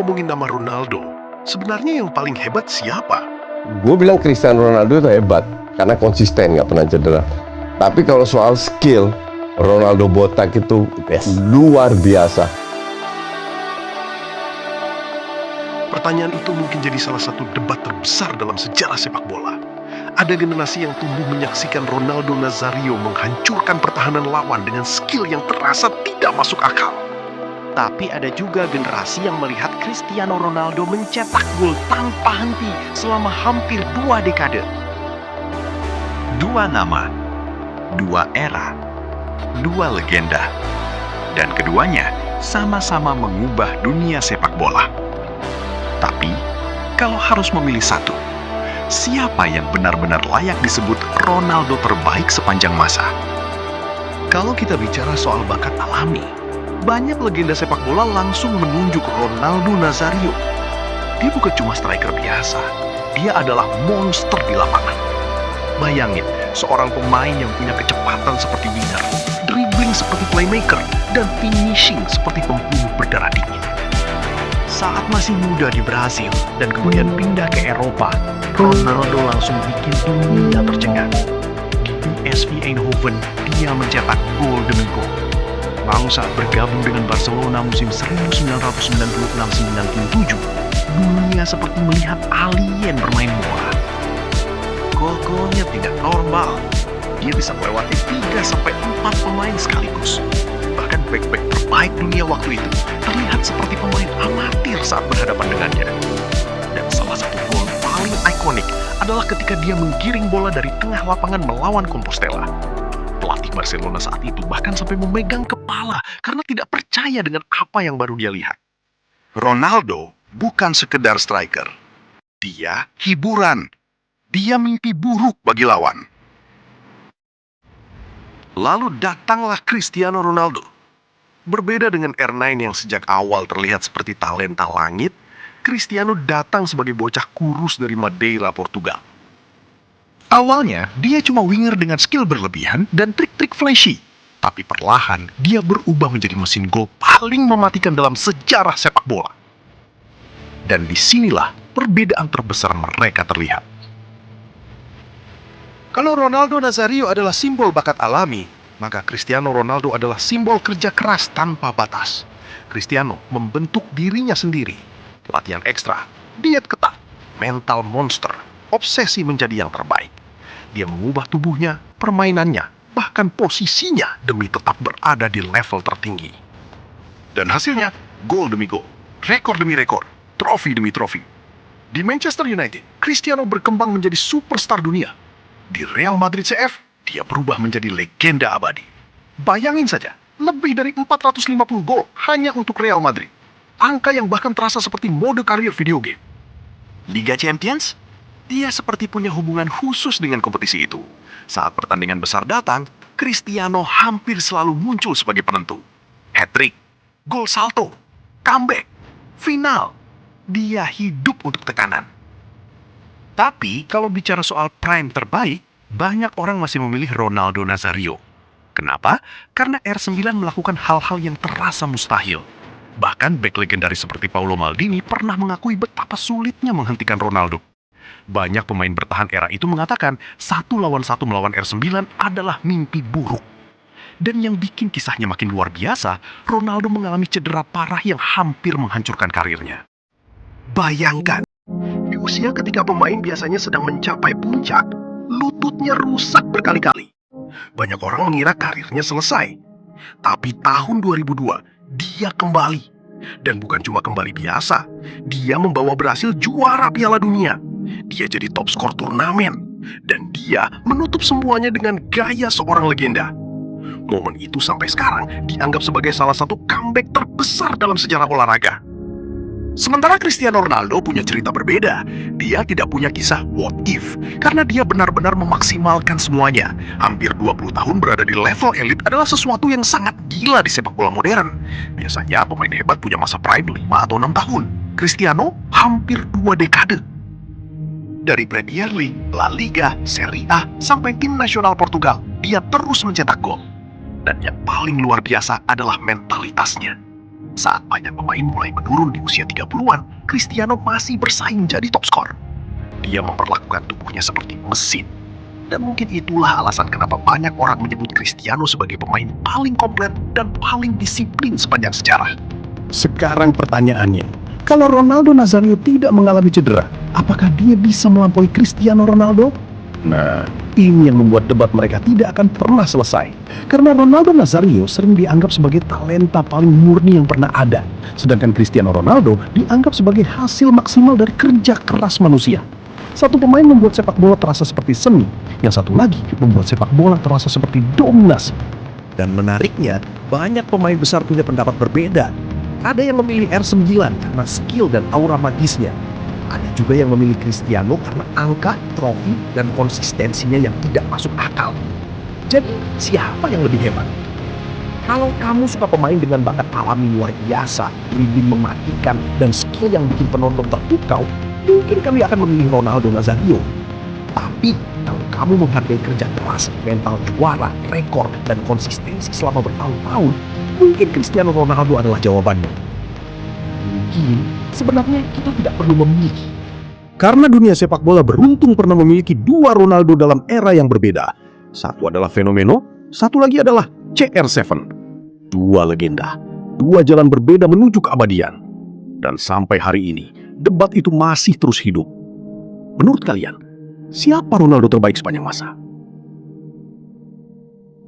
ngomongin nama Ronaldo, sebenarnya yang paling hebat siapa? Gue bilang Cristiano Ronaldo itu hebat karena konsisten, nggak pernah cedera. Tapi kalau soal skill, Ronaldo botak itu luar biasa. Pertanyaan itu mungkin jadi salah satu debat terbesar dalam sejarah sepak bola. Ada generasi yang tumbuh menyaksikan Ronaldo Nazario menghancurkan pertahanan lawan dengan skill yang terasa tidak masuk akal. Tapi ada juga generasi yang melihat Cristiano Ronaldo mencetak gol tanpa henti selama hampir 2 dekade. 2 nama, 2 era, 2 legenda. Dan keduanya sama-sama mengubah dunia sepak bola. Tapi, kalau harus memilih satu, siapa yang benar-benar layak disebut Ronaldo terbaik sepanjang masa? Kalau kita bicara soal bakat alami, banyak legenda sepak bola langsung menunjuk Ronaldo Nazario. Dia bukan cuma striker biasa, dia adalah monster di lapangan. Bayangin, seorang pemain yang punya kecepatan seperti winger, dribbling seperti playmaker, dan finishing seperti pembunuh berdarah dingin. Saat masih muda di Brasil dan kemudian pindah ke Eropa, Ronaldo langsung bikin dunia tercengang. Di PSV Eindhoven, dia mencetak gol demi gol. Lalu saat bergabung dengan Barcelona musim 1996-97, dunia seperti melihat alien bermain bola. Gol-golnya tidak normal. Dia bisa melewati 3-4 pemain sekaligus. Bahkan bek-bek terbaik dunia waktu itu terlihat seperti pemain amatir saat berhadapan dengannya. Dan salah satu gol paling ikonik adalah ketika dia menggiring bola dari tengah lapangan melawan Compostela. Pelatih Barcelona saat itu bahkan sampai memegang kepala karena tidak percaya dengan apa yang baru dia lihat. Ronaldo bukan sekedar striker. Dia hiburan. Dia mimpi buruk bagi lawan. Lalu datanglah Cristiano Ronaldo. Berbeda dengan R9 yang sejak awal terlihat seperti talenta langit, Cristiano datang sebagai bocah kurus dari Madeira, Portugal. Awalnya, dia cuma winger dengan skill berlebihan dan trik-trik flashy. Tapi perlahan, dia berubah menjadi mesin gol paling mematikan dalam sejarah sepak bola. Dan disinilah perbedaan terbesar mereka terlihat. Kalau Ronaldo Nazario adalah simbol bakat alami, maka Cristiano Ronaldo adalah simbol kerja keras tanpa batas. Cristiano membentuk dirinya sendiri. Latihan ekstra, diet ketat, mental monster, obsesi menjadi yang terbaik. Dia mengubah tubuhnya, permainannya, bahkan posisinya demi tetap berada di level tertinggi. Dan hasilnya, gol demi gol, rekor demi rekor, trofi demi trofi. Di Manchester United, Cristiano berkembang menjadi superstar dunia. Di Real Madrid CF, dia berubah menjadi legenda abadi. Bayangin saja, lebih dari 450 gol hanya untuk Real Madrid. Angka yang bahkan terasa seperti mode karir video game. Liga Champions? Dia seperti punya hubungan khusus dengan kompetisi itu. Saat pertandingan besar datang, Cristiano hampir selalu muncul sebagai penentu. Hat-trick, gol salto, comeback, final. Dia hidup untuk tekanan. Tapi kalau bicara soal prime terbaik, banyak orang masih memilih Ronaldo Nazario. Kenapa? Karena R9 melakukan hal-hal yang terasa mustahil. Bahkan bek legendaris seperti Paolo Maldini pernah mengakui betapa sulitnya menghentikan Ronaldo. Banyak pemain bertahan era itu mengatakan 1 lawan 1 melawan R9 adalah mimpi buruk. Dan yang bikin kisahnya makin luar biasa, Ronaldo mengalami cedera parah yang hampir menghancurkan karirnya. Bayangkan, di usia ketika pemain biasanya sedang mencapai puncak, lututnya rusak berkali-kali. Banyak orang mengira karirnya selesai. Tapi tahun 2002, dia kembali. Dan bukan cuma kembali biasa, dia membawa Brasil juara Piala Dunia. Dia jadi top skor turnamen. Dan dia menutup semuanya dengan gaya seorang legenda. Momen itu sampai sekarang dianggap sebagai salah satu comeback terbesar dalam sejarah olahraga. Sementara Cristiano Ronaldo punya cerita berbeda. Dia tidak punya kisah what if, karena dia benar-benar memaksimalkan semuanya. Hampir 20 tahun berada di level elit adalah sesuatu yang sangat gila di sepak bola modern. Biasanya pemain hebat punya masa prime 5 atau 6 tahun. Cristiano hampir 2 dekade. Dari Premier League, La Liga, Serie A, sampai tim nasional Portugal, dia terus mencetak gol. Dan yang paling luar biasa adalah mentalitasnya. Saat banyak pemain mulai menurun di usia 30-an, Cristiano masih bersaing jadi top skor. Dia memperlakukan tubuhnya seperti mesin. Dan mungkin itulah alasan kenapa banyak orang menyebut Cristiano sebagai pemain paling komplit dan paling disiplin sepanjang sejarah. Sekarang pertanyaannya, kalau Ronaldo Nazario tidak mengalami cedera, apakah dia bisa melampaui Cristiano Ronaldo? Nah, ini yang membuat debat mereka tidak akan pernah selesai. Karena Ronaldo Nazario sering dianggap sebagai talenta paling murni yang pernah ada. Sedangkan Cristiano Ronaldo dianggap sebagai hasil maksimal dari kerja keras manusia. Satu pemain membuat sepak bola terasa seperti seni, yang satu lagi membuat sepak bola terasa seperti dominasi. Dan menariknya, banyak pemain besar punya pendapat berbeda. Ada yang memilih R9 karena skill dan aura magisnya. Ada juga yang memilih Cristiano karena angka, trofi, dan konsistensinya yang tidak masuk akal. Jadi, siapa yang lebih hebat? Kalau kamu suka pemain dengan bakat alami luar biasa, dribbling mematikan, dan skill yang bikin penonton terpukau, mungkin kami akan memilih Ronaldo Nazario. Tapi, kalau kamu menghargai kerja keras, mental juara, rekor, dan konsistensi selama bertahun-tahun, mungkin Cristiano Ronaldo adalah jawabannya. Mungkin sebenarnya kita tidak perlu memilih. Karena dunia sepak bola beruntung pernah memiliki dua Ronaldo dalam era yang berbeda. Satu adalah fenomeno, satu lagi adalah CR7. Dua legenda, dua jalan berbeda menuju keabadian. Dan sampai hari ini, debat itu masih terus hidup. Menurut kalian, siapa Ronaldo terbaik sepanjang masa?